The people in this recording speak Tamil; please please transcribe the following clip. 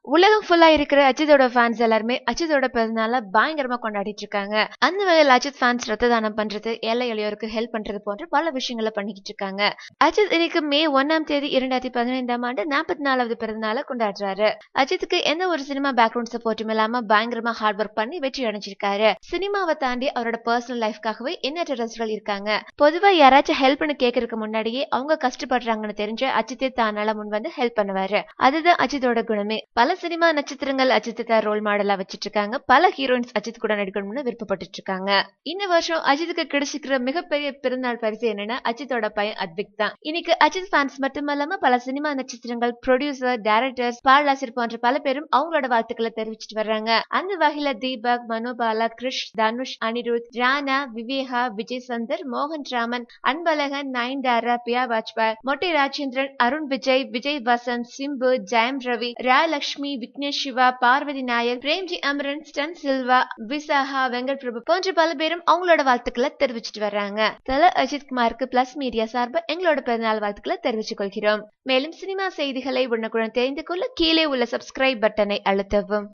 உலகம் ஃபுல்லா இருக்கிற அஜித்தோட ஃபேன்ஸ் எல்லாருமே அஜித்தோட பிறந்தநாள பயங்கரமா கொண்டாடிட்டு இருக்காங்க. அந்த வகையில் அஜித் ஃபேன்ஸ் ரத்த தானம் பண்றது, ஏழை எளியோருக்கு ஹெல்ப் பண்றது போன்ற பல விஷயங்களை பண்ணிக்கிட்டு இருக்காங்க. அஜித் இன்னைக்கு மே 1ஆம் தேதி 2015ஆம் ஆண்டு 44வது பிறந்தநாளை கொண்டாடுறாரு. அஜித்துக்கு எந்த ஒரு சினிமா பேக்ரவுண்ட் சப்போர்ட்டும் இல்லாம பயங்கரமா ஹார்ட் ஒர்க் பண்ணி வெற்றி அடைஞ்சிருக்காரு. சினிமாவை தாண்டி அவரோட பர்சனல் லைஃப்காகவே எண்ணற்ற ரசிகர்கள் இருக்காங்க. பொதுவா யாராச்சும் ஹெல்ப்னு கேட்கறதுக்கு முன்னாடியே அவங்க கஷ்டப்படுறாங்கன்னு தெரிஞ்ச அஜித்தே தானால முன் வந்து ஹெல்ப் பண்ணுவாரு. அதுதான் அஜித்தோட குணமே. பல சினிமா நட்சத்திரங்கள் அஜித்தை ரோல் மாடலா வச்சிட்டு இருக்காங்க. பல ஹீரோயின்ஸ் அஜித் கூட நடிக்கணும்னு விருப்பப்பட்டு இருக்காங்க. இந்த வருஷம் அஜித்துக்கு கிடைச்சிருக்கிற மிகப்பெரிய பிறந்தநாள் பரிசு என்னன்னா அஜித்தோட பையன் அத்விக் தான். இன்னைக்கு அஜித் ஃபேன்ஸ் மட்டுமல்லாம பல சினிமா நட்சத்திரங்கள், ப்ரொடியூசர், டைரக்டர்ஸ், பாடலாசிரியர் போன்ற பல பேரும் அவங்களோட வாழ்த்துக்களை தெரிவிச்சிட்டு வர்றாங்க. அந்த வகையில தீபக், மனோபாலா, கிருஷ், தனுஷ், அனிருத், ராணா, விவேகா, விஜய் சந்தர், மோகன் ராமன், அன்பழகன், நயன்தாரா, பியா வாஜ்பாய், மொட்டை ராஜேந்திரன், அருண் விஜய், விஜய் வசந்த், சிம்பு, ஜெயம் ரவி, ராயலட்சுமி, விக்னேஷ் சிவா, பார்வதி நாயர், பிரேம்ஜி அமரன், ஸ்டன் சில்வா, விசாகா, வெங்கட் பிரபு போன்ற பல பேரும் அவங்களோட வாழ்த்துக்களை தெரிவிச்சிட்டு வர்றாங்க. தல அஜித் குமாருக்கு பிளஸ் மீடியா சார்பா எங்களோட பிறந்தநாள் வாழ்த்துக்களை தெரிவித்துக் கொள்கிறோம். மேலும் சினிமா செய்திகளை உடனுக்குடன் தெரிந்து கொள்ள கீழே உள்ள சப்ஸ்கிரைப் பட்டனை அழுத்தவும்.